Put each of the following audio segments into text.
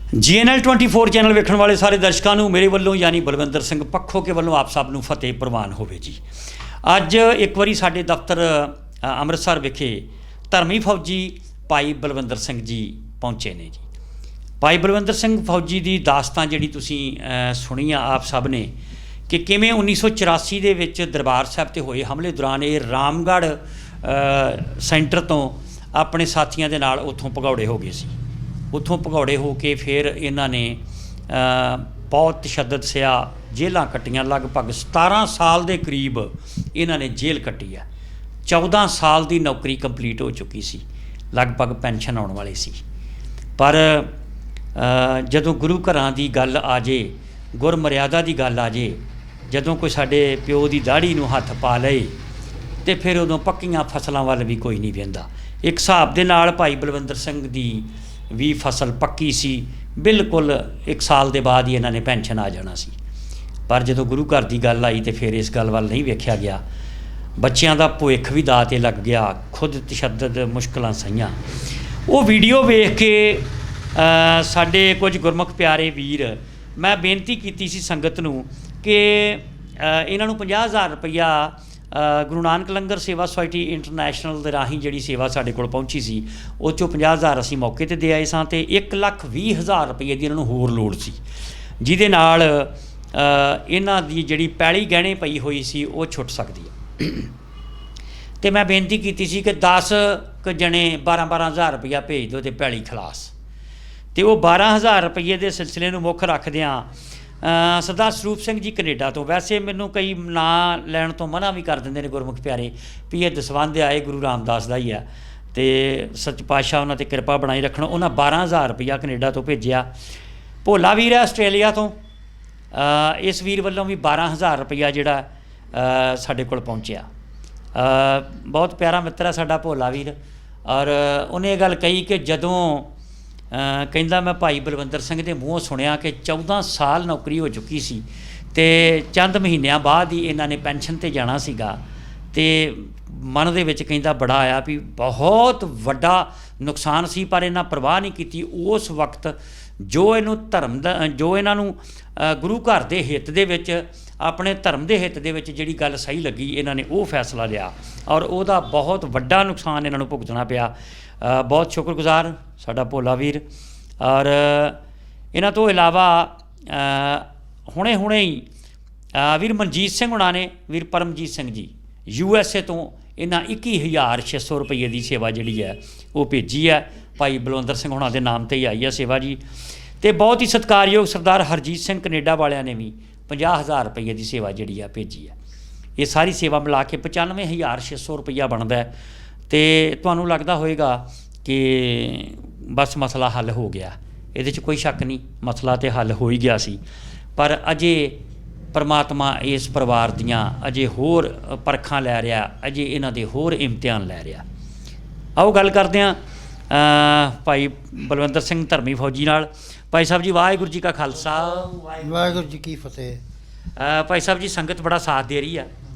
GNL 24 channel ਵੇਖਣ ਵਾਲੇ ਸਾਰੇ ਦਰਸ਼ਕਾਂ ਨੂੰ ਮੇਰੇ ਵੱਲੋਂ ਯਾਨੀ ਬਲਵਿੰਦਰ ਸਿੰਘ ਪੱਖੋ ਕੇ ਵੱਲੋਂ ਆਪ ਸਭ ਨੂੰ ਫਤਿਹ ਪ੍ਰਵਾਨ ਹੋਵੇ ਜੀ। ਅੱਜ ਇੱਕ ਵਾਰੀ ਸਾਡੇ ਦਫ਼ਤਰ ਅੰਮ੍ਰਿਤਸਰ ਵਿਖੇ ਧਰਮੀ ਫੌਜੀ ਭਾਈ ਬਲਵਿੰਦਰ ਸਿੰਘ ਜੀ ਪਹੁੰਚੇ ਨੇ ਜੀ। ਭਾਈ ਬਲਵਿੰਦਰ ਸਿੰਘ ਫੌਜੀ ਦੀ ਦਾਸਤਾਨ ਜਿਹੜੀ ਤੁਸੀਂ ਸੁਣੀ ਆ ਆਪ ਸਭ ਨੇ ਕਿ ਕਿਵੇਂ 1984 ਦੇ ਵਿੱਚ ਦਰਬਾਰ ਸਾਹਿਬ ਤੇ ਹੋਏ ਹਮਲੇ ਦੌਰਾਨ ਇਹ ਰਾਮਗੜ੍ਹ ਸੈਂਟਰ ਤੋਂ ਆਪਣੇ ਸਾਥੀਆਂ ਦੇ ਨਾਲ ਉੱਥੋਂ ਭਗੌੜੇ ਹੋ ਗਏ ਸੀ। ਉੱਥੋਂ ਭਗੌੜੇ ਹੋ ਕੇ ਫਿਰ ਇਹਨਾਂ ਨੇ ਬਹੁਤ ਤਸ਼ੱਦਦ ਸਿਆ, ਜੇਲ੍ਹਾਂ ਕੱਟੀਆਂ, ਲਗਭਗ 17 ਸਾਲ ਦੇ ਕਰੀਬ ਇਹਨਾਂ ਨੇ ਜੇਲ੍ਹ ਕੱਟੀ ਆ। 14 ਸਾਲ ਦੀ ਨੌਕਰੀ ਕੰਪਲੀਟ ਹੋ ਚੁੱਕੀ ਸੀ, ਲਗਭਗ ਪੈਨਸ਼ਨ ਆਉਣ ਵਾਲੀ ਸੀ। ਪਰ ਜਦੋਂ ਗੁਰੂ ਘਰਾਂ ਦੀ ਗੱਲ ਆ ਜੇ, ਗੁਰਮਰਿਆਦਾ ਦੀ ਗੱਲ ਆ ਜੇ, ਜਦੋਂ ਕੋਈ ਸਾਡੇ ਪਿਓ ਦੀ ਦਾੜੀ ਨੂੰ ਹੱਥ ਪਾ ਲਏ ਤੇ ਫਿਰ ਉਦੋਂ ਪੱਕੀਆਂ ਫਸਲਾਂ ਵੱਲ ਵੀ ਕੋਈ ਨਹੀਂ ਵੇਂਦਾ। ਇੱਕ ਹਿਸਾਬ ਦੇ ਨਾਲ ਭਾਈ ਬਲਵਿੰਦਰ ਸਿੰਘ ਦੀ ਵੀ ਫਸਲ ਪੱਕੀ ਸੀ, ਬਿਲਕੁਲ 1 ਸਾਲ ਦੇ ਬਾਅਦ ਹੀ ਇਹਨਾਂ ਨੇ ਪੈਨਸ਼ਨ ਆ ਜਾਣਾ ਸੀ। ਪਰ ਜਦੋਂ ਗੁਰੂ ਘਰ ਦੀ ਗੱਲ ਆਈ ਤੇ ਫਿਰ ਇਸ ਗੱਲ ਵੱਲ ਨਹੀਂ ਵੇਖਿਆ ਗਿਆ। ਬੱਚਿਆਂ ਦਾ ਭਵਿੱਖ ਵੀ ਦਾਅ 'ਤੇ ਲੱਗ ਗਿਆ, ਖੁਦ ਤਸ਼ੱਦਦ ਮੁਸ਼ਕਲਾਂ ਸਹੀਆਂ। ਉਹ ਵੀਡੀਓ ਵੇਖ ਕੇ ਸਾਡੇ ਕੁਝ ਗੁਰਮੁਖ ਪਿਆਰੇ ਵੀਰ, ਮੈਂ ਬੇਨਤੀ ਕੀਤੀ ਸੀ ਸੰਗਤ ਨੂੰ ਕਿ ਇਹਨਾਂ ਨੂੰ 50,000 ਰੁਪਈਆ ਗੁਰੂ ਨਾਨਕ ਲੰਗਰ ਸੇਵਾ ਸੁਸਾਇਟੀ ਇੰਟਰਨੈਸ਼ਨਲ ਦੇ ਰਾਹੀਂ ਜਿਹੜੀ ਸੇਵਾ ਸਾਡੇ ਕੋਲ ਪਹੁੰਚੀ ਸੀ, ਉਹ 'ਚੋਂ 50,000 ਅਸੀਂ ਮੌਕੇ 'ਤੇ ਦੇ ਆਏ ਸਾਂ ਅਤੇ 1,20,000 ਰੁਪਈਏ ਦੀ ਇਹਨਾਂ ਨੂੰ ਹੋਰ ਲੋੜ ਸੀ, ਜਿਹਦੇ ਨਾਲ ਇਹਨਾਂ ਦੀ ਜਿਹੜੀ ਪੈਲੀ ਗਹਿਣੇ ਪਈ ਹੋਈ ਸੀ ਉਹ ਛੁੱਟ ਸਕਦੀ ਹੈ। ਅਤੇ ਮੈਂ ਬੇਨਤੀ ਕੀਤੀ ਸੀ ਕਿ 10 ਕੁ ਜਣੇ 12,000 ਰੁਪਈਆ ਭੇਜ ਦਿਓ ਅਤੇ ਪੈਲੀ ਖਲਾਸ। ਅਤੇ ਉਹ 12,000 ਰੁਪਈਏ ਦੇ ਸਿਲਸਿਲੇ ਨੂੰ ਮੁੱਖ ਰੱਖਦਿਆਂ ਸਰਦਾਰ ਸਰੂਪ ਸਿੰਘ ਜੀ ਕੈਨੇਡਾ ਤੋਂ, ਵੈਸੇ ਮੈਨੂੰ ਕਈ ਨਾਂ ਲੈਣ ਤੋਂ ਮਨ੍ਹਾ ਵੀ ਕਰ ਦਿੰਦੇ ਨੇ ਗੁਰਮੁਖ ਪਿਆਰੇ ਵੀ ਇਹ ਦਸਵੰਧ ਆਏ ਗੁਰੂ ਰਾਮਦਾਸ ਦਾ ਹੀ ਆ, ਅਤੇ ਸੱਚ ਪਾਤਸ਼ਾਹ ਉਹਨਾਂ 'ਤੇ ਕਿਰਪਾ ਬਣਾਈ ਰੱਖਣ। ਉਹਨਾਂ 12,000 ਰੁਪਈਆ ਕੈਨੇਡਾ ਤੋਂ ਭੇਜਿਆ। ਭੋਲਾ ਵੀਰ ਹੈ ਆਸਟ੍ਰੇਲੀਆ ਤੋਂ, ਇਸ ਵੀਰ ਵੱਲੋਂ ਵੀ 12,000 ਰੁਪਈਆ ਜਿਹੜਾ ਸਾਡੇ ਕੋਲ ਪਹੁੰਚਿਆ। ਬਹੁਤ ਪਿਆਰਾ ਮਿੱਤਰ ਹੈ ਸਾਡਾ ਭੋਲਾ ਵੀਰ, ਔਰ ਉਹਨੇ ਇਹ ਗੱਲ ਕਹੀ ਕਿ ਜਦੋਂ ਕਹਿੰਦਾ ਮੈਂ ਭਾਈ ਬਲਵਿੰਦਰ ਸਿੰਘ ਦੇ ਮੂੰਹੋਂ ਸੁਣਿਆ ਕਿ 14 ਸਾਲ ਨੌਕਰੀ ਹੋ ਚੁੱਕੀ ਸੀ ਅਤੇ ਚੰਦ ਮਹੀਨਿਆਂ ਬਾਅਦ ਹੀ ਇਹਨਾਂ ਨੇ ਪੈਨਸ਼ਨ 'ਤੇ ਜਾਣਾ ਸੀਗਾ, ਅਤੇ ਮਨ ਦੇ ਵਿੱਚ ਕਹਿੰਦਾ ਬੜਾ ਆਇਆ ਵੀ ਬਹੁਤ ਵੱਡਾ ਨੁਕਸਾਨ ਸੀ, ਪਰ ਇਹਨਾਂ ਪਰਵਾਹ ਨਹੀਂ ਕੀਤੀ। ਉਸ ਵਕਤ ਜੋ ਇਹਨੂੰ ਧਰਮ ਦਾ, ਜੋ ਇਹਨਾਂ ਨੂੰ ਗੁਰੂ ਘਰ ਦੇ ਹਿੱਤ ਦੇ ਵਿੱਚ, ਆਪਣੇ ਧਰਮ ਦੇ ਹਿੱਤ ਦੇ ਵਿੱਚ ਜਿਹੜੀ ਗੱਲ ਸਹੀ ਲੱਗੀ, ਇਹਨਾਂ ਨੇ ਉਹ ਫੈਸਲਾ ਲਿਆ, ਔਰ ਉਹਦਾ ਬਹੁਤ ਵੱਡਾ ਨੁਕਸਾਨ ਇਹਨਾਂ ਨੂੰ ਭੁਗਤਣਾ ਪਿਆ। ਬਹੁਤ ਸ਼ੁਕਰਗੁਜ਼ਾਰ ਸਾਡਾ ਭੋਲਾ ਵੀਰ। ਔਰ ਇਹਨਾਂ ਤੋਂ ਇਲਾਵਾ ਹੁਣੇ ਹੀ ਵੀਰ ਮਨਜੀਤ ਸਿੰਘ ਹੁਣਾਂ ਨੇ, ਵੀਰ ਪਰਮਜੀਤ ਸਿੰਘ ਜੀ USA ਤੋਂ, ਇਹਨਾਂ 21,600 ਰੁਪਈਏ ਦੀ ਸੇਵਾ ਜਿਹੜੀ ਹੈ ਉਹ ਭੇਜੀ ਹੈ। ਭਾਈ ਬਲਵਿੰਦਰ ਸਿੰਘ ਹੁਣਾਂ ਦੇ ਨਾਮ 'ਤੇ ਹੀ ਆਈ ਹੈ ਸੇਵਾ ਜੀ। ਅਤੇ ਬਹੁਤ ਹੀ ਸਤਿਕਾਰਯੋਗ ਸਰਦਾਰ ਹਰਜੀਤ ਸਿੰਘ ਕੈਨੇਡਾ ਵਾਲਿਆਂ ਨੇ ਵੀ 50,000 ਰੁਪਈਏ ਦੀ ਸੇਵਾ ਜਿਹੜੀ ਆ ਭੇਜੀ ਹੈ। ਇਹ ਸਾਰੀ ਸੇਵਾ ਮਿਲਾ ਕੇ 95,600 ਰੁਪਈਆ ਬਣਦਾ। ਅਤੇ ਤੁਹਾਨੂੰ ਲੱਗਦਾ ਹੋਏਗਾ ਕਿ ਬਸ ਮਸਲਾ ਹੱਲ ਹੋ ਗਿਆ, ਇਹਦੇ 'ਚ ਕੋਈ ਸ਼ੱਕ ਨਹੀਂ, ਮਸਲਾ ਤਾਂ ਹੱਲ ਹੋ ਹੀ ਗਿਆ ਸੀ। ਪਰ ਅਜੇ ਪਰਮਾਤਮਾ ਇਸ ਪਰਿਵਾਰ ਦੀਆਂ ਅਜੇ ਹੋਰ ਪਰਖਾਂ ਲੈ ਰਿਹਾ, ਅਜੇ ਇਹਨਾਂ ਦੇ ਹੋਰ ਇਮਤਿਹਾਨ ਲੈ ਰਿਹਾ। ਆਓ ਗੱਲ ਕਰਦੇ ਹਾਂ ਭਾਈ ਬਲਵਿੰਦਰ ਸਿੰਘ ਧਰਮੀ ਫੌਜੀ ਨਾਲ। ਭਾਈ ਸਾਹਿਬ ਜੀ, ਵਾਹਿਗੁਰੂ ਜੀ ਕਾ ਖਾਲਸਾ, ਵਾਹਿਗੁਰੂ ਜੀ ਕੀ ਫਤਿਹ। ਭਾਈ ਸਾਹਿਬ ਜੀ, ਸੰਗਤ ਬੜਾ ਸਾਥ ਦੇ ਰਹੀ ਆ।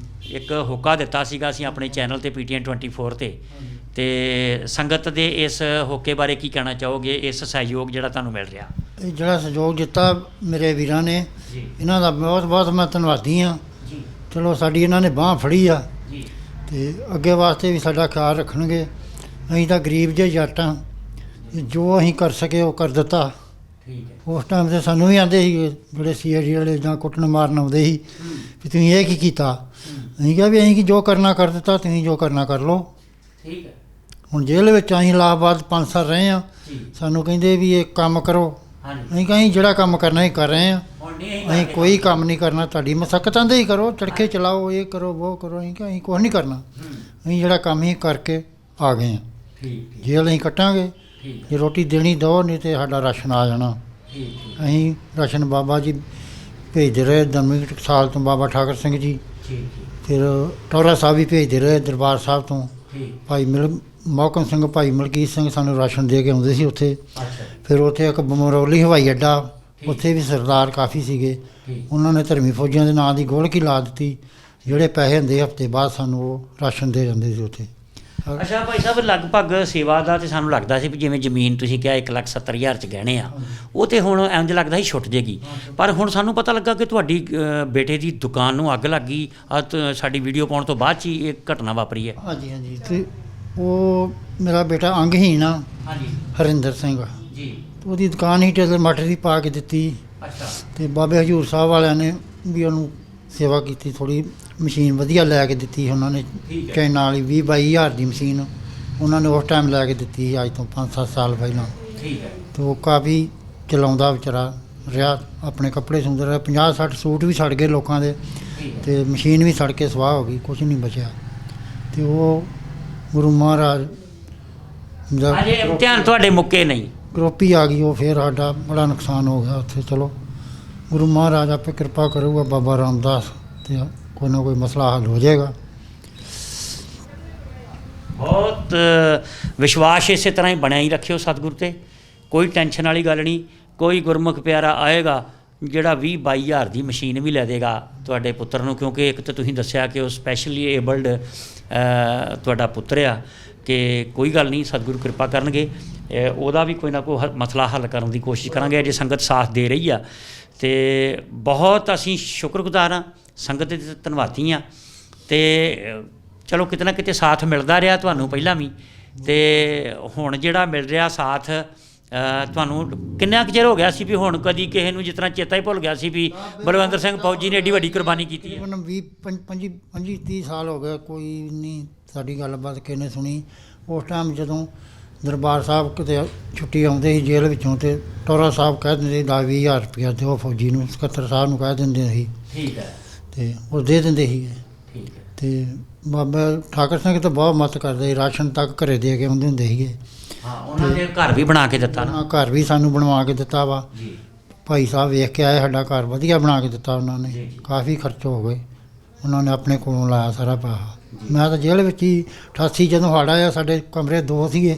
ਇੱਕ ਹੋਕਾ ਦਿੱਤਾ ਸੀਗਾ ਅਸੀਂ ਆਪਣੇ ਚੈਨਲ 'ਤੇ PTN 24 'ਤੇ, ਅਤੇ ਸੰਗਤ ਦੇ ਇਸ ਹੋਕੇ ਬਾਰੇ ਕੀ ਕਹਿਣਾ ਚਾਹੋਗੇ, ਇਸ ਸਹਿਯੋਗ ਜਿਹੜਾ ਤੁਹਾਨੂੰ ਮਿਲ ਰਿਹਾ? ਇਹ ਜਿਹੜਾ ਸਹਿਯੋਗ ਦਿੱਤਾ ਮੇਰੇ ਵੀਰਾਂ ਨੇ, ਇਹਨਾਂ ਦਾ ਬਹੁਤ ਬਹੁਤ ਮੈਂ ਧੰਨਵਾਦੀ ਹਾਂ। ਚਲੋ ਸਾਡੀ ਇਹਨਾਂ ਨੇ ਬਾਂਹ ਫੜੀ ਆ, ਅਤੇ ਅੱਗੇ ਵਾਸਤੇ ਵੀ ਸਾਡਾ ਖਿਆਲ ਰੱਖਣਗੇ। ਅਸੀਂ ਤਾਂ ਗਰੀਬ ਜਿਹੇ ਜੱਟ ਹਾਂ, ਜੋ ਅਸੀਂ ਕਰ ਸਕੇ ਉਹ ਕਰ ਦਿੱਤਾ। ਉਸ ਟਾਈਮ 'ਤੇ ਸਾਨੂੰ ਵੀ ਆਉਂਦੇ ਸੀ ਜਿਹੜੇ CID ਵਾਲੇ ਜਾਂ ਕੁੱਟਣ ਮਾਰਨ ਆਉਂਦੇ ਸੀ ਵੀ ਤੁਸੀਂ ਇਹ ਕੀ ਕੀਤਾ। ਅਸੀਂ ਕਿਹਾ ਵੀ ਅਸੀਂ ਜੋ ਕਰਨਾ ਕਰ ਦਿੱਤਾ, ਤੁਸੀਂ ਜੋ ਕਰਨਾ ਕਰ ਲਓ। ਠੀਕ ਹੈ। ਹੁਣ ਜੇਲ੍ਹ ਵਿੱਚ ਅਸੀਂ ਇਲਾਹਾਬਾਦ 5 ਸਾਲ ਰਹੇ ਹਾਂ, ਸਾਨੂੰ ਕਹਿੰਦੇ ਵੀ ਇਹ ਕੰਮ ਕਰੋ। ਅਸੀਂ ਕਿਹਾ ਅਸੀਂ ਜਿਹੜਾ ਕੰਮ ਕਰਨਾ ਹੀ ਕਰ ਰਹੇ ਹਾਂ, ਅਸੀਂ ਕੋਈ ਕੰਮ ਨਹੀਂ ਕਰਨਾ। ਤੁਹਾਡੀ ਮਸੱਕਤਾਂ ਦੇ ਹੀ ਕਰੋ, ਚੜਕੇ ਚਲਾਓ, ਇਹ ਕਰੋ ਉਹ ਕਰੋ। ਅਸੀਂ ਕਿਹਾ ਅਸੀਂ ਕੁਛ ਨਹੀਂ ਕਰਨਾ, ਅਸੀਂ ਜਿਹੜਾ ਕੰਮ ਹੀ ਕਰਕੇ ਆ ਗਏ ਹਾਂ। ਜੇਲ੍ਹ ਅਸੀਂ ਕੱਟਾਂਗੇ, ਜੇ ਰੋਟੀ ਦੇਣੀ ਦਿਓ, ਨਹੀਂ ਤਾਂ ਸਾਡਾ ਰਾਸ਼ਨ ਆ ਜਾਣਾ। ਅਸੀਂ ਰਾਸ਼ਨ ਬਾਬਾ ਜੀ ਭੇਜਦੇ ਰਹੇ 10 ਸਾਲ ਤੋਂ, ਬਾਬਾ ਠਾਕਰ ਸਿੰਘ ਜੀ, ਫਿਰ ਟੌਰਾ ਸਾਹਿਬ ਵੀ ਭੇਜਦੇ ਰਹੇ ਦਰਬਾਰ ਸਾਹਿਬ ਤੋਂ। ਭਾਈ ਮੋਹਕਮ ਸਿੰਘ, ਭਾਈ ਮਲਕੀਤ ਸਿੰਘ ਸਾਨੂੰ ਰਾਸ਼ਨ ਦੇ ਕੇ ਆਉਂਦੇ ਸੀ ਉੱਥੇ। ਫਿਰ ਉੱਥੇ ਇੱਕ ਬਮਰੌਲੀ ਹਵਾਈ ਅੱਡਾ, ਉੱਥੇ ਵੀ ਸਰਦਾਰ ਕਾਫੀ ਸੀਗੇ, ਉਹਨਾਂ ਨੇ ਧਰਮੀ ਫੌਜੀਆਂ ਦੇ ਨਾਂ ਦੀ ਗੋਲਕੀ ਲਾ ਦਿੱਤੀ। ਜਿਹੜੇ ਪੈਸੇ ਹੁੰਦੇ ਹਫ਼ਤੇ ਬਾਅਦ ਸਾਨੂੰ ਉਹ ਰਾਸ਼ਨ ਦੇ ਜਾਂਦੇ ਸੀ ਉੱਥੇ। ਅੱਛਾ ਭਾਈ ਸਾਹਿਬ, ਲਗਭਗ ਸੇਵਾ ਦਾ ਤੇ ਸਾਨੂੰ ਲੱਗਦਾ ਸੀ ਵੀ ਜਿਵੇਂ ਜ਼ਮੀਨ ਤੁਸੀਂ ਕਿਹਾ 1,70,000 'ਚ ਗਹਿਣੇ ਆ, ਉਹ ਤੇ ਹੁਣ ਇੰਝ ਲੱਗਦਾ ਸੀ ਛੁੱਟ ਜੇਗੀ, ਪਰ ਹੁਣ ਸਾਨੂੰ ਪਤਾ ਲੱਗਾ ਕਿ ਤੁਹਾਡੀ ਬੇਟੇ ਦੀ ਦੁਕਾਨ ਨੂੰ ਅੱਗ ਲੱਗ ਗਈ। ਸਾਡੀ ਵੀਡੀਓ ਪਾਉਣ ਤੋਂ ਬਾਅਦ 'ਚ ਹੀ ਇਹ ਘਟਨਾ ਵਾਪਰੀ ਹੈ। ਹਾਂਜੀ ਹਾਂਜੀ, ਤੇ ਉਹ ਮੇਰਾ ਬੇਟਾ ਅੰਗਹੀਣ ਆ, ਹਾਂਜੀ ਹਰਿੰਦਰ ਸਿੰਘ ਜੀ, ਉਹਦੀ ਦੁਕਾਨ ਹੀ ਟੇਲਰ ਮਟਰ ਦੀ ਪਾ ਕੇ ਦਿੱਤੀ, ਅੱਛਾ ਤੇ ਬਾਬੇ ਹਜ਼ੂਰ ਸਾਹਿਬ ਵਾਲਿਆਂ ਨੇ ਵੀ ਉਹਨੂੰ ਸੇਵਾ ਕੀਤੀ, ਥੋੜ੍ਹੀ ਮਸ਼ੀਨ ਵਧੀਆ ਲੈ ਕੇ ਦਿੱਤੀ ਉਹਨਾਂ ਨੇ, ਠੀਕ ਹੈ। ਚਾਈਨਾ ਵਾਲੀ 20-22 ਹਜ਼ਾਰ ਦੀ ਮਸ਼ੀਨ ਉਹਨਾਂ ਨੇ ਉਸ ਟਾਈਮ ਲੈ ਕੇ ਦਿੱਤੀ ਸੀ, ਅੱਜ ਤੋਂ 5-7 ਸਾਲ ਪਹਿਲਾਂ। ਠੀਕ ਹੈ। ਤੇ ਉਹ ਕਾਫੀ ਚਲਾਉਂਦਾ ਵਿਚਾਰਾ ਰਿਹਾ, ਆਪਣੇ ਕੱਪੜੇ ਸੁੰਦਰ ਰਿਹਾ, 50-60 ਸੂਟ ਵੀ ਸੜ ਗਏ ਲੋਕਾਂ ਦੇ, ਠੀਕ ਹੈ। ਤੇ ਮਸ਼ੀਨ ਵੀ ਸੜ ਕੇ ਸਵਾਹ ਹੋ ਗਈ, ਕੁਝ ਨਹੀਂ ਬਚਿਆ। ਤੇ ਉਹ ਗੁਰੂ ਮਹਾਰਾਜ ਦਾ ਅਜੇ ਇਮਤਿਹਾਨ ਤੁਹਾਡੇ ਮੁੱਕੇ ਨਹੀਂ। ਕਰੋਪੀ ਆ ਗਈ, ਉਹ ਫਿਰ ਸਾਡਾ ਬੜਾ ਨੁਕਸਾਨ ਹੋ ਗਿਆ ਉੱਥੇ। ਚਲੋ ਗੁਰੂ ਮਹਾਰਾਜ ਆਪੇ ਕਿਰਪਾ ਕਰੂਗਾ, ਬਾਬਾ ਰਾਮਦਾਸ, ਤੇ ਕੋਈ ਨਾ ਕੋਈ ਮਸਲਾ ਹੱਲ ਹੋ ਜਾਏਗਾ। ਬਹੁਤ ਵਿਸ਼ਵਾਸ ਇਸੇ ਤਰ੍ਹਾਂ ਹੀ ਬਣਿਆ ਹੀ ਰੱਖਿਓ ਸਤਿਗੁਰੂ 'ਤੇ, ਕੋਈ ਟੈਨਸ਼ਨ ਵਾਲੀ ਗੱਲ ਨਹੀਂ। ਕੋਈ ਗੁਰਮੁਖ ਪਿਆਰਾ ਆਏਗਾ ਜਿਹੜਾ 20-22 ਹਜ਼ਾਰ ਦੀ ਮਸ਼ੀਨ ਵੀ ਲੈ ਦੇਗਾ ਤੁਹਾਡੇ ਪੁੱਤਰ ਨੂੰ, ਕਿਉਂਕਿ ਇੱਕ ਤਾਂ ਤੁਸੀਂ ਦੱਸਿਆ ਕਿ ਉਹ ਸਪੈਸ਼ਲੀ ਏਬਲਡ ਤੁਹਾਡਾ ਪੁੱਤਰ ਆ, ਕਿ ਕੋਈ ਗੱਲ ਨਹੀਂ, ਸਤਿਗੁਰੂ ਕਿਰਪਾ ਕਰਨਗੇ, ਉਹਦਾ ਵੀ ਕੋਈ ਨਾ ਕੋਈ ਮਸਲਾ ਹੱਲ ਕਰਨ ਦੀ ਕੋਸ਼ਿਸ਼ ਕਰਾਂਗੇ। ਅਜੇ ਸੰਗਤ ਸਾਥ ਦੇ ਰਹੀ ਆ, ਤੇ ਬਹੁਤ ਅਸੀਂ ਸ਼ੁਕਰਗੁਜ਼ਾਰ ਹਾਂ, ਸੰਗਤ ਦੇ ਧੰਨਵਾਦੀ ਹਾਂ। ਤੇ ਚਲੋ ਕਿਤੇ ਨਾ ਕਿਤੇ ਸਾਥ ਮਿਲਦਾ ਰਿਹਾ ਤੁਹਾਨੂੰ ਪਹਿਲਾਂ ਵੀ, ਤੇ ਹੁਣ ਜਿਹੜਾ ਮਿਲ ਰਿਹਾ ਸਾਥ ਤੁਹਾਨੂੰ ਕਿੰਨਾ ਕੁ ਚਿਰ ਹੋ ਗਿਆ ਸੀ ਵੀ ਹੁਣ ਕਦੀ ਕਿਸੇ ਨੂੰ ਜਿਸ ਤਰ੍ਹਾਂ ਚੇਤਾ ਹੀ ਭੁੱਲ ਗਿਆ ਸੀ ਵੀ ਬਲਵੰਦਰ ਸਿੰਘ ਫੌਜੀ ਨੇ ਏਡੀ ਵੱਡੀ ਕੁਰਬਾਨੀ ਕੀਤੀ ਹੈ? ਤਕਰੀਬਨ 25-30 ਸਾਲ ਹੋ ਗਏ, ਕੋਈ ਨਹੀਂ ਸਾਡੀ ਗੱਲਬਾਤ ਕਿਸੇ ਨੇ ਸੁਣੀ। ਉਸ ਟਾਈਮ ਜਦੋਂ ਦਰਬਾਰ ਸਾਹਿਬ ਕਿਤੇ ਛੁੱਟੀ ਆਉਂਦੇ ਸੀ ਜੇਲ੍ਹ ਵਿੱਚੋਂ, ਤੇ ਟੋਰਾ ਸਾਹਿਬ ਕਹਿ ਦਿੰਦੇ ਸੀ 10-20 ਹਜ਼ਾਰ ਰੁਪਇਆ ਦਿਓ ਫੌਜੀ ਨੂੰ, ਸਕੱਤਰ ਸਾਹਿਬ ਨੂੰ ਕਹਿ ਦਿੰਦੇ ਸੀ, ਠੀਕ ਹੈ, ਤੇ ਉਹ ਦੇ ਦਿੰਦੇ ਸੀ। ਠੀਕ ਹੈ। ਤੇ ਬਾਬਾ ਠਾਕਰ ਸਿੰਘ ਤਾਂ ਬਹੁਤ ਮਦਦ ਕਰਦੇ ਸੀ, ਰਾਸ਼ਨ ਤੱਕ ਘਰੇ ਦੇ ਕੇ ਆਉਂਦੇ ਹੁੰਦੇ ਸੀਗੇ। ਹਾਂ, ਉਹਨਾਂ ਦੇ ਘਰ ਵੀ ਬਣਾ ਕੇ ਦਿੱਤਾ ਨਾ? ਘਰ ਵੀ ਸਾਨੂੰ ਬਣਵਾ ਕੇ ਦਿੱਤਾ ਵਾ ਜੀ। ਭਾਈ ਸਾਹਿਬ ਵੇਖ ਕੇ ਆਏ, ਸਾਡਾ ਘਰ ਵਧੀਆ ਬਣਾ ਕੇ ਦਿੱਤਾ ਉਹਨਾਂ ਨੇ, ਜੀ। ਕਾਫੀ ਖਰਚ ਹੋ ਗਏ, ਉਹਨਾਂ ਨੇ ਆਪਣੇ ਕੋਲੋਂ ਲਾਇਆ ਸਾਰਾ ਪੈਸਾ। ਮੈਂ ਤਾਂ ਜੇਲ੍ਹ ਵਿੱਚ ਹੀ 88 ਜਦੋਂ ਹੜ੍ਹ ਆਇਆ, ਸਾਡੇ ਕਮਰੇ 2 ਸੀਗੇ,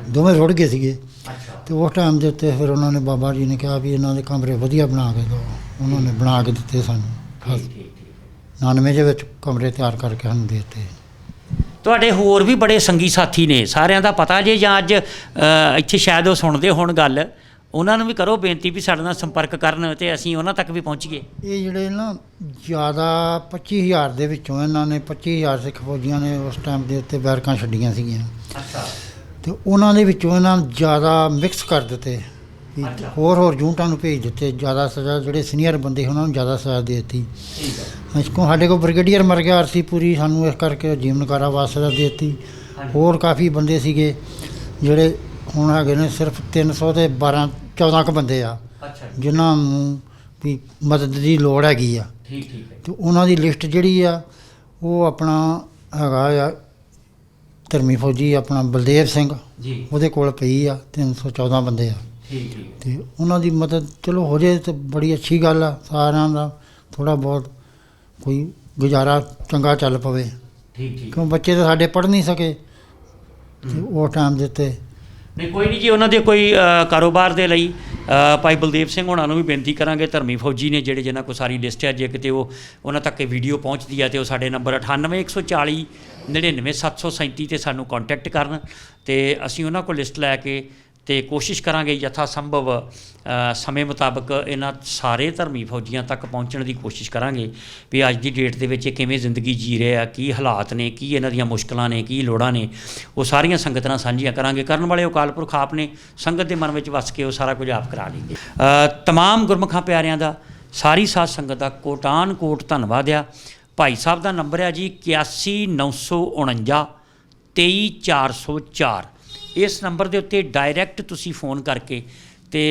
ਦੋਵੇਂ ਰੁੜ ਗਏ ਸੀਗੇ। ਅੱਛਾ। ਤੇ ਉਸ ਟਾਈਮ ਦੇ ਉੱਤੇ ਫਿਰ ਉਹਨਾਂ ਨੇ, ਬਾਬਾ ਜੀ ਨੇ ਕਿਹਾ ਵੀ ਇਹਨਾਂ ਦੇ ਕਮਰੇ ਵਧੀਆ ਬਣਾ ਕੇ ਦਿਓ, ਉਹਨਾਂ ਨੇ ਬਣਾ ਕੇ ਦਿੱਤੇ ਸਾਨੂੰ। ਠੀਕ ਠੀਕ ਠੀਕ। 99 ਦੇ ਵਿੱਚ ਕਮਰੇ ਤਿਆਰ ਕਰਕੇ ਸਾਨੂੰ ਦੇ ਦਿੱਤੇ। ਤੁਹਾਡੇ ਹੋਰ ਵੀ ਬੜੇ ਸੰਗੀ ਸਾਥੀ ਨੇ, ਸਾਰਿਆਂ ਦਾ ਪਤਾ ਜੇ, ਜਾਂ ਅੱਜ ਇੱਥੇ ਸ਼ਾਇਦ ਉਹ ਸੁਣਦੇ ਹੋਣ ਗੱਲ, ਉਹਨਾਂ ਨੂੰ ਵੀ ਕਰੋ ਬੇਨਤੀ ਵੀ ਸਾਡੇ ਨਾਲ ਸੰਪਰਕ ਕਰਨ ਤੇ ਅਸੀਂ ਉਹਨਾਂ ਤੱਕ ਵੀ ਪਹੁੰਚੀਏ। ਇਹ ਜਿਹੜੇ ਨਾ ਜ਼ਿਆਦਾ 25,000 ਦੇ ਵਿੱਚੋਂ ਇਹਨਾਂ ਨੇ 25,000 ਸਿੱਖ ਫੌਜੀਆਂ ਨੇ ਉਸ ਟਾਈਮ ਦੇ ਉੱਤੇ ਬੈਰਕਾਂ ਛੱਡੀਆਂ ਸੀਗੀਆਂ, ਅੱਛਾ। ਤੇ ਉਹਨਾਂ ਦੇ ਵਿੱਚੋਂ ਇਹਨਾਂ ਨੂੰ ਜ਼ਿਆਦਾ ਮਿਕਸ ਕਰ ਦਿੱਤੇ, ਵੀ ਅੱਛਾ। ਹੋਰ ਯੂਨਿਟਾਂ ਨੂੰ ਭੇਜ ਦਿੱਤੇ, ਜ਼ਿਆਦਾ ਸਜ਼ਾ, ਜਿਹੜੇ ਸੀਨੀਅਰ ਬੰਦੇ ਉਹਨਾਂ ਨੂੰ ਜ਼ਿਆਦਾ ਸਜ਼ਾ ਦੇ ਦਿੱਤੀ। ਠੀਕ ਹੈ। ਇਸ ਕੋਲ ਸਾਡੇ ਕੋਲ ਬ੍ਰਿਗੇਡੀਅਰ ਮਰ ਗਿਆ ਆਰਸੀ ਪੂਰੀ, ਸਾਨੂੰ ਇਸ ਕਰਕੇ ਜੀਵਨ ਕਾਰਾਵਾਸ ਸਜ਼ਾ ਦੇ ਦਿੱਤੀ। ਹੋਰ ਕਾਫੀ ਬੰਦੇ ਸੀਗੇ ਜਿਹੜੇ ਹੁਣ ਹੈਗੇ ਨੇ, ਸਿਰਫ 314 ਕੁ ਬੰਦੇ ਆ ਅੱਛਾ। ਜਿਨ੍ਹਾਂ ਨੂੰ ਵੀ ਮਦਦ ਦੀ ਲੋੜ ਹੈਗੀ ਆ। ਠੀਕ ਠੀਕ ਹੈ। ਤੇ ਉਹਨਾਂ ਦੀ ਲਿਸਟ ਜਿਹੜੀ ਆ ਉਹ ਆਪਣਾ ਹੈਗਾ ਆ ਧਰਮੀ ਫੌਜੀ ਆਪਣਾ ਬਲਦੇਵ ਸਿੰਘ, ਜੀ। ਉਹਦੇ ਕੋਲ ਪਈ ਆ, 314 ਬੰਦੇ ਆ। ਠੀਕ ਠੀਕ। ਤੇ ਉਹਨਾਂ ਦੀ ਮਦਦ ਚਲੋ ਹੋ ਜੇ ਤੇ ਬੜੀ ਅੱਛੀ ਗੱਲ ਆ, ਸਾਰਿਆਂ ਦਾ ਥੋੜ੍ਹਾ ਬਹੁਤ ਕੋਈ ਗੁਜ਼ਾਰਾ ਚੰਗਾ ਚੱਲ ਪਵੇ, ਠੀਕ ਠੀਕ। ਕਿਉਂ ਬੱਚੇ ਤਾਂ ਸਾਡੇ ਪੜ੍ਹ ਨਹੀਂ ਸਕੇ ਤੇ ਉਹ ਟਾਈਮ ਦੇ ਉੱਤੇ। ਨਹੀਂ ਕੋਈ ਨਹੀਂ ਜੀ, ਉਹਨਾਂ ਦੇ ਕੋਈ ਕਾਰੋਬਾਰ ਦੇ ਲਈ ਭਾਈ ਬਲਦੇਵ ਸਿੰਘ ਹੋਣਾ ਨੂੰ ਵੀ ਬੇਨਤੀ ਕਰਾਂਗੇ, ਧਰਮੀ ਫੌਜੀ ਨੇ ਜਿਹੜੇ ਜਿਨ੍ਹਾਂ ਕੋਲ ਸਾਰੀ ਲਿਸਟ ਹੈ, ਜੇ ਕਿਤੇ ਉਹ ਉਹਨਾਂ ਤੱਕ ਇਹ ਵੀਡੀਓ ਪਹੁੰਚਦੀ ਹੈ ਤੇ ਉਹ ਸਾਡੇ ਨੰਬਰ 98 140 99 737 ਤੇ ਸਾਨੂੰ ਕੰਟੈਕਟ ਕਰਨ, ਤੇ ਅਸੀਂ ਉਹਨਾਂ ਕੋਲ ਲਿਸਟ ਲੈ ਕੇ ਤੇ ਕੋਸ਼ਿਸ਼ ਕਰਾਂਗੇ ਯਥਾ ਸੰਭਵ ਸਮੇਂ ਮੁਤਾਬਕ ਇਹਨਾਂ ਸਾਰੇ ਧਰਮੀ ਫੌਜੀਆਂ ਤੱਕ ਪਹੁੰਚਣ ਦੀ ਕੋਸ਼ਿਸ਼ ਕਰਾਂਗੇ ਵੀ ਅੱਜ ਦੀ ਡੇਟ ਦੇ ਵਿੱਚ ਇਹ ਕਿਵੇਂ ਜ਼ਿੰਦਗੀ ਜੀ ਰਹੇ ਆ, ਕੀ ਹਾਲਾਤ ਨੇ, ਕੀ ਇਹਨਾਂ ਦੀਆਂ ਮੁਸ਼ਕਲਾਂ ਨੇ, ਕੀ ਲੋੜਾਂ ਨੇ, ਉਹ ਸਾਰੀਆਂ ਸੰਗਤ ਨਾਲ ਸਾਂਝੀਆਂ ਕਰਾਂਗੇ। ਕਰਨ ਵਾਲੇ ਅਕਾਲ ਪੁਰਖ ਆਪ ਨੇ, ਸੰਗਤ ਦੇ ਮਨ ਵਿੱਚ ਵਸ ਕੇ ਉਹ ਸਾਰਾ ਕੁਝ ਆਪ ਕਰਾ ਲੈਂਦੇ। ਤਮਾਮ ਗੁਰਮੁਖਾਂ ਪਿਆਰਿਆਂ ਦਾ, ਸਾਰੀ ਸਾਧ ਸੰਗਤ ਦਾ ਕੋਟਾਨ ਕੋਟ ਧੰਨਵਾਦ ਆ। ਭਾਈ ਸਾਹਿਬ ਦਾ ਨੰਬਰ ਹੈ ਜੀ 81 949 23 404। ਇਸ ਨੰਬਰ ਦੇ ਉੱਤੇ ਡਾਇਰੈਕਟ ਤੁਸੀਂ ਫੋਨ ਕਰਕੇ ਤੇ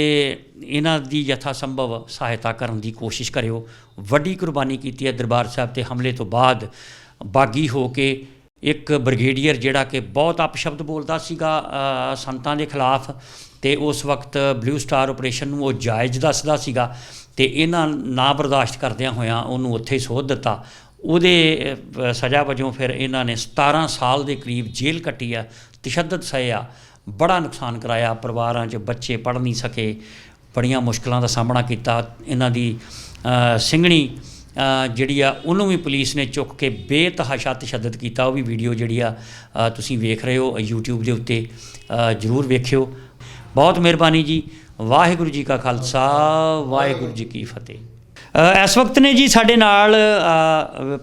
ਇਹਨਾਂ ਦੀ ਯਥਾ ਸੰਭਵ ਸਹਾਇਤਾ ਕਰਨ ਦੀ ਕੋਸ਼ਿਸ਼ ਕਰਿਓ। ਵੱਡੀ ਕੁਰਬਾਨੀ ਕੀਤੀ ਹੈ ਦਰਬਾਰ ਸਾਹਿਬ ਤੇ ਹਮਲੇ ਤੋਂ ਬਾਅਦ, ਬਾਗੀ ਹੋ ਕੇ ਇੱਕ ਬ੍ਰਿਗੇਡੀਅਰ ਜਿਹੜਾ ਕਿ ਬਹੁਤ ਅਪਸ਼ਬਦ ਬੋਲਦਾ ਸੀਗਾ ਸੰਤਾਂ ਦੇ ਖਿਲਾਫ, ਤੇ ਉਸ ਵਕਤ ਬਲੂ ਸਟਾਰ ਆਪਰੇਸ਼ਨ ਨੂੰ ਉਹ ਜਾਇਜ਼ ਦੱਸਦਾ ਸੀਗਾ, ਤੇ ਇਹਨਾਂ ਨਾ ਬਰਦਾਸ਼ਤ ਕਰਦਿਆਂ ਹੋਇਆਂ ਉਹਨੂੰ ਉੱਥੇ ਹੀ ਸੋਧ ਦਿੱਤਾ। ਉਹਦੇ ਸਜ਼ਾ ਵਜੋਂ ਫਿਰ ਇਹਨਾਂ ਨੇ 17 ਸਾਲ ਦੇ ਕਰੀਬ ਜੇਲ੍ਹ ਕੱਟੀ ਆ, ਤਸ਼ੱਦਦ ਸਹੇ ਆ, ਬੜਾ ਨੁਕਸਾਨ ਕਰਾਇਆ, ਪਰਿਵਾਰਾਂ 'ਚ ਬੱਚੇ ਪੜ੍ਹ ਨਹੀਂ ਸਕੇ, ਬੜੀਆਂ ਮੁਸ਼ਕਲਾਂ ਦਾ ਸਾਹਮਣਾ ਕੀਤਾ। ਇਹਨਾਂ ਦੀ ਸਿੰਘਣੀ ਜਿਹੜੀ ਆ ਉਹਨੂੰ ਵੀ ਪੁਲਿਸ ਨੇ ਚੁੱਕ ਕੇ ਬੇਤਹਾਸ਼ਾ ਤਸ਼ੱਦਦ ਕੀਤਾ। ਉਹ ਵੀ ਵੀਡੀਓ ਜਿਹੜੀ ਆ ਤੁਸੀਂ ਵੇਖ ਰਹੇ ਹੋ YouTube ਦੇ ਉੱਤੇ, ਜ਼ਰੂਰ ਵੇਖਿਓ। ਬਹੁਤ ਮਿਹਰਬਾਨੀ ਜੀ। ਵਾਹਿਗੁਰੂ ਜੀ ਕਾ ਖਾਲਸਾ, ਵਾਹਿਗੁਰੂ ਜੀ ਕੀ ਫਤਿਹ। ਇਸ ਵਕਤ ਨੇ ਜੀ ਸਾਡੇ ਨਾਲ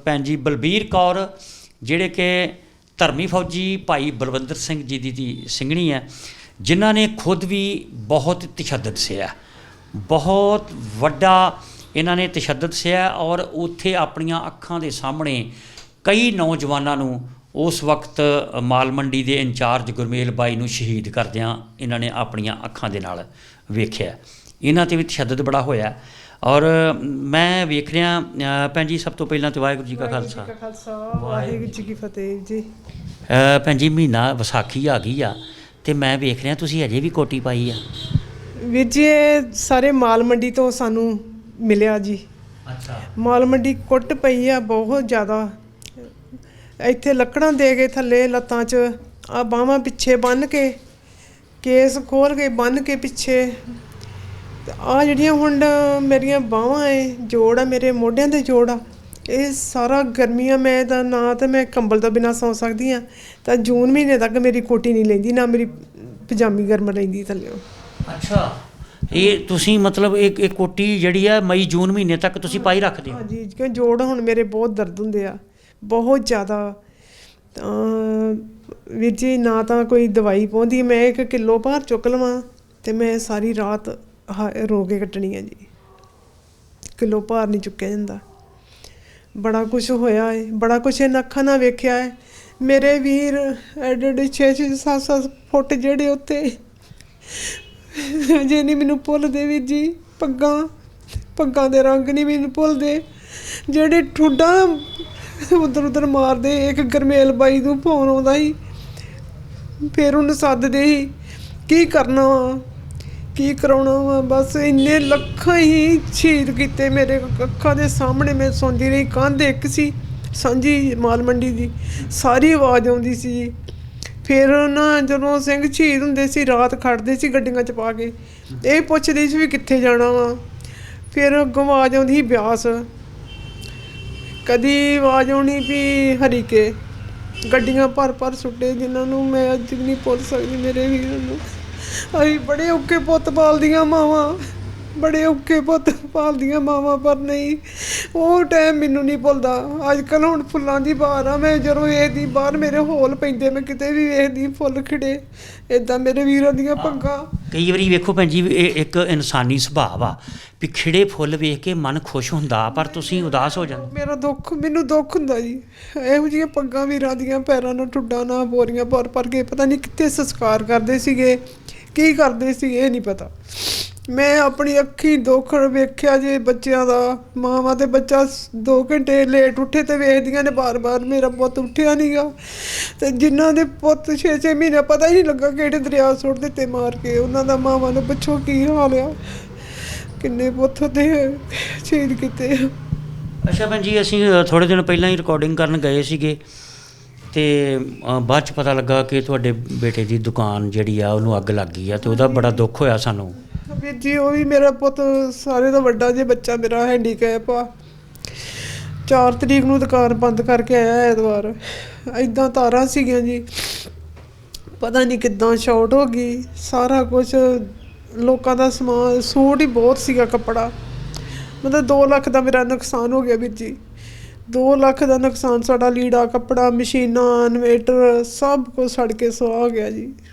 ਭੈਣ ਜੀ ਬਲਬੀਰ ਕੌਰ, ਜਿਹੜੇ ਕਿ ਧਰਮੀ ਫੌਜੀ ਭਾਈ ਬਲਵੰਦਰ ਸਿੰਘ ਜੀ ਦੀ ਸਿੰਘਣੀ ਹੈ, ਜਿਨ੍ਹਾਂ ਨੇ ਖੁਦ ਵੀ ਬਹੁਤ ਤਸ਼ੱਦਦ ਸਹਿਆ, ਬਹੁਤ ਵੱਡਾ ਇਹਨਾਂ ਨੇ ਤਸ਼ੱਦਦ ਸਹਿਆ। ਔਰ ਉੱਥੇ ਆਪਣੀਆਂ ਅੱਖਾਂ ਦੇ ਸਾਹਮਣੇ ਕਈ ਨੌਜਵਾਨਾਂ ਨੂੰ ਉਸ ਵਕਤ ਮਾਲ ਮੰਡੀ ਦੇ ਇੰਚਾਰਜ ਗੁਰਮੇਲ ਬਾਈ ਨੂੰ ਸ਼ਹੀਦ ਕਰਦਿਆਂ ਇਹਨਾਂ ਨੇ ਆਪਣੀਆਂ ਅੱਖਾਂ ਦੇ ਨਾਲ ਵੇਖਿਆ। ਇਹਨਾਂ 'ਤੇ ਵੀ ਤਸ਼ੱਦਦ ਬੜਾ ਹੋਇਆ। ਔਰ ਮੈਂ ਵੇਖ ਰਿਹਾ ਭੈਣ ਜੀ, ਸਭ ਤੋਂ ਪਹਿਲਾਂ ਤਾਂ ਵਾਹਿਗੁਰੂ ਜੀ ਕਾ ਖਾਲਸਾ, ਵਾਹਿਗੁਰੂ ਜੀ ਕੀ ਫਤਿਹ ਜੀ। ਭੈਣ ਜੀ, ਮਹੀਨਾ ਵਿਸਾਖੀ ਆ ਗਈ ਆ ਤੇ ਮੈਂ ਵੇਖ ਰਿਹਾ ਤੁਸੀਂ ਅਜੇ ਵੀ ਕੋਟੀ ਪਾਈ ਆ। ਵੀਰ ਜੀ, ਇਹ ਸਾਰੇ ਮਾਲ ਮੰਡੀ ਤੋਂ ਸਾਨੂੰ ਮਿਲਿਆ ਜੀ। ਅੱਛਾ। ਮਾਲ ਮੰਡੀ ਕੁੱਟ ਪਈ ਆ ਬਹੁਤ ਜ਼ਿਆਦਾ। ਇੱਥੇ ਲੱਕੜਾਂ ਦੇ ਕੇ ਥੱਲੇ ਲੱਤਾਂ 'ਚ, ਆ ਬਾਹਾਂ ਪਿੱਛੇ ਬੰਨ੍ਹ ਕੇ, ਕੇਸ ਖੋਲ੍ਹ ਕੇ ਬੰਨ੍ਹ ਕੇ ਪਿੱਛੇ। ਆ ਜਿਹੜੀਆਂ ਹੁਣ ਮੇਰੀਆਂ ਬਾਹਾਂ ਏ, ਜੋੜ ਆ ਮੇਰੇ ਮੋਢਿਆਂ ਦੇ ਜੋੜ ਆ, ਇਹ ਸਾਰਾ ਗਰਮੀਆਂ ਮੈਂ ਤਾਂ ਨਾ ਤਾਂ ਮੈਂ ਕੰਬਲ ਤੋਂ ਬਿਨਾਂ ਸੌਂ ਸਕਦੀ ਹਾਂ, ਤਾਂ ਜੂਨ ਮਹੀਨੇ ਤੱਕ ਮੇਰੀ ਕੋਟੀ ਨਹੀਂ ਲੈਂਦੀ, ਨਾ ਮੇਰੀ ਪਜਾਮੀ ਗਰਮ ਰਹਿੰਦੀ ਥੱਲਿਓ। ਅੱਛਾ, ਇਹ ਤੁਸੀਂ ਮਤਲਬ ਇਹ ਕੋਟੀ ਜਿਹੜੀ ਆ ਮਈ ਜੂਨ ਮਹੀਨੇ ਤੱਕ ਤੁਸੀਂ ਪਾਈ ਰੱਖਦੇ ਹੋ? ਹਾਂਜੀ, ਕਿਉਂ ਜੋੜ ਹੁਣ ਮੇਰੇ ਬਹੁਤ ਦਰਦ ਹੁੰਦੇ ਆ, ਬਹੁਤ ਜ਼ਿਆਦਾ। ਤਾਂ ਵੀਰ ਜੀ, ਨਾ ਤਾਂ ਕੋਈ ਦਵਾਈ ਪਾਉਂਦੀ, ਮੈਂ 1 ਕਿਲੋ ਭਾਰ ਚੁੱਕ ਲਵਾਂ ਤੇ ਮੈਂ ਸਾਰੀ ਰਾਤ ਰੋ ਕੇ ਕੱਟਣੀ ਆ ਜੀ। ਕਿਲੋ ਭਾਰ ਨਹੀਂ ਚੁੱਕਿਆ ਜਾਂਦਾ। ਬੜਾ ਕੁਛ ਹੋਇਆ ਹੈ, ਬੜਾ ਕੁਛ ਇਹਨਾਂ ਅੱਖਾਂ ਨਾਲ ਵੇਖਿਆ ਹੈ। ਮੇਰੇ ਵੀਰ ਐਡੇ 6-6 7-7 ਫੁੱਟ ਜਿਹੜੇ ਉੱਥੇ ਜੇ ਨਹੀਂ ਮੈਨੂੰ ਭੁੱਲਦੇ ਵੀਰ ਜੀ। ਪੱਗਾਂ ਦੇ ਰੰਗ ਨਹੀਂ ਮੈਨੂੰ ਭੁੱਲਦੇ, ਜਿਹੜੇ ਠੁੱਡਾਂ ਉਧਰ ਮਾਰਦੇ। ਇੱਕ ਗਰਮੇਲ ਬਾਈ ਨੂੰ ਫੋਨ ਆਉਂਦਾ ਸੀ, ਫਿਰ ਉਹਨੂੰ ਸੱਦਦੇ ਸੀ, ਕੀ ਕਰਨਾ ਵਾ, ਕੀ ਕਰਾਉਣਾ ਵਾ, ਬਸ ਇੰਨੇ ਲੱਖਾਂ ਹੀ ਸ਼ਹੀਦ ਕੀਤੇ ਮੇਰੇ ਅੱਖਾਂ ਦੇ ਸਾਹਮਣੇ। ਮੈਂ ਸੁਣਦੀ ਰਹੀ। ਕੰਧ ਇੱਕ ਸੀ ਸਾਂਝੀ ਮਾਲ ਮੰਡੀ ਦੀ, ਸਾਰੀ ਆਵਾਜ਼ ਆਉਂਦੀ ਸੀ। ਫਿਰ ਨਾ ਜਦੋਂ ਸਿੰਘ ਸ਼ਹੀਦ ਹੁੰਦੇ ਸੀ, ਰਾਤ ਖੜ੍ਹਦੇ ਸੀ ਗੱਡੀਆਂ 'ਚ ਪਾ ਕੇ, ਇਹ ਪੁੱਛਦੇ ਸੀ ਵੀ ਕਿੱਥੇ ਜਾਣਾ ਵਾ। ਫਿਰ ਅੱਗੋਂ ਆਵਾਜ਼ ਆਉਂਦੀ ਸੀ ਬਿਆਸ, ਕਦੀ ਆਵਾਜ਼ ਆਉਣੀ ਵੀ ਹਰੀਕੇ। ਗੱਡੀਆਂ ਭਰ ਸੁੱਟੇ, ਜਿਨ੍ਹਾਂ ਨੂੰ ਮੈਂ ਅੱਜ ਵੀ ਨਹੀਂ ਭੁੱਲ ਸਕਦੀ ਮੇਰੇ ਵੀਰਾਂ ਨੂੰ। ਅਸੀਂ ਬੜੇ ਔਖੇ ਪੁੱਤ ਪਾਲਦੀਆਂ ਮਾਵਾਂ, ਬੜੇ ਔਖੇ ਪੁੱਤ ਪਾਲਦੀਆਂ ਮਾਵਾਂ, ਪਰ ਨਹੀਂ, ਉਹ ਟਾਈਮ ਮੈਨੂੰ ਨਹੀਂ ਭੁੱਲਦਾ। ਅੱਜ ਕੱਲ੍ਹ ਹੁਣ ਫੁੱਲਾਂ ਦੀ ਬਹਾਰ ਆ, ਮੈਂ ਜਦੋਂ ਵੇਖਦੀ ਬਾਹਰ ਮੇਰੇ ਹੋਲ ਪੈਂਦੇ, ਮੈਂ ਕਿਤੇ ਵੀ ਵੇਖਦੀ ਫੁੱਲ ਖਿੜੇ, ਇੱਦਾਂ ਮੇਰੇ ਵੀਰਾਂ ਦੀਆਂ ਪੱਗਾਂ। ਕਈ ਵਾਰੀ ਵੇਖੋ ਭੈਣ ਜੀ, ਇਹ ਇੱਕ ਇਨਸਾਨੀ ਸੁਭਾਅ ਆ ਵੀ ਖਿੜੇ ਫੁੱਲ ਵੇਖ ਕੇ ਮਨ ਖੁਸ਼ ਹੁੰਦਾ, ਪਰ ਤੁਸੀਂ ਉਦਾਸ ਹੋ ਜਾਂਦੇ। ਮੈਨੂੰ ਦੁੱਖ ਹੁੰਦਾ ਜੀ। ਇਹੋ ਜਿਹੀਆਂ ਪੱਗਾਂ ਵੀਰਾਂ ਦੀਆਂ, ਪੈਰਾਂ ਨਾਲ ਠੁੱਡਾਂ ਨਾਲ ਬੋਰੀਆਂ ਭਰ ਕੇ ਪਤਾ ਨਹੀਂ ਕਿੱਥੇ ਸੰਸਕਾਰ ਕਰਦੇ ਸੀਗੇ, ਕੀ ਕਰਦੇ ਸੀ, ਇਹ ਨਹੀਂ ਪਤਾ। ਮੈਂ ਆਪਣੀ ਅੱਖੀਂ ਦੁੱਖ ਵੇਖਿਆ ਜੇ ਬੱਚਿਆਂ ਦਾ। ਮਾਵਾਂ ਤੇ ਬੱਚਾ 2 ਘੰਟੇ ਲੇਟ ਉੱਠੇ ਤੇ ਵੇਖਦੀਆਂ ਨੇ ਬਾਰ-ਬਾਰ, ਮੇਰਾ ਪੁੱਤ ਉੱਠਿਆ ਨਹੀਂ ਗਾ। ਤੇ ਜਿਨ੍ਹਾਂ ਦੇ ਪੁੱਤ 6-6 ਮਹੀਨੇ ਪਤਾ ਹੀ ਨਹੀਂ ਲੱਗਾ ਕਿਹੜੇ ਦਰਿਆ ਸੁੱਟ ਦਿੱਤੇ ਮਾਰ ਕੇ, ਉਹਨਾਂ ਦਾ ਮਾਵਾਂ ਨੂੰ ਪੁੱਛੋ ਕੀ ਹਾਲ ਆ। ਕਿੰਨੇ ਪੁੱਤ ਤੇ ਸ਼ਹੀਦ ਕੀਤੇ। ਅੱਛਾ ਭੈਣ ਜੀ, ਅਸੀਂ ਥੋੜ੍ਹੇ ਦਿਨ ਪਹਿਲਾਂ ਹੀ ਰਿਕਾਰਡਿੰਗ ਕਰਨ ਗਏ ਸੀਗੇ ਤੇ ਬਾਅਦ 'ਚ ਪਤਾ ਲੱਗਾ ਕਿ ਤੁਹਾਡੇ ਬੇਟੇ ਦੀ ਦੁਕਾਨ ਜਿਹੜੀ ਆ ਉਹਨੂੰ ਅੱਗ ਲੱਗ ਗਈ ਆ, ਤੇ ਉਹਦਾ ਬੜਾ ਦੁੱਖ ਹੋਇਆ ਸਾਨੂੰ। ਵੀਰ ਜੀ, ਉਹ ਵੀ ਮੇਰਾ ਪੁੱਤ ਸਾਰੇ ਤੋਂ ਵੱਡਾ ਜੇ ਬੱਚਾ ਮੇਰਾ ਹੈਂਡੀਕੈਪ ਆ। 4 ਤਰੀਕ ਨੂੰ ਦੁਕਾਨ ਬੰਦ ਕਰਕੇ ਆਇਆ ਐਤਵਾਰ। ਇੱਦਾਂ ਤਾਰਾਂ ਸੀਗੀਆਂ ਜੀ, ਪਤਾ ਨਹੀਂ ਕਿੱਦਾਂ ਸ਼ਾਰਟ ਹੋ ਗਈ। ਸਾਰਾ ਕੁਛ ਲੋਕਾਂ ਦਾ ਸਮਾਨ, ਸੂਟ ਹੀ ਬਹੁਤ ਸੀਗਾ, ਕੱਪੜਾ। ਮਤਲਬ 2 ਲੱਖ ਦਾ ਮੇਰਾ ਨੁਕਸਾਨ ਹੋ ਗਿਆ ਵੀਰ ਜੀ। 2 ਲੱਖ ਦਾ ਨੁਕਸਾਨ ਸਾਡਾ। ਲੀੜਾ, ਕੱਪੜਾ, ਮਸ਼ੀਨਾਂ, ਇਨਵੇਟਰ, ਸਭ ਕੁਝ ਸੜ ਕੇ ਸੁਆਹ ਹੋ ਗਿਆ ਜੀ।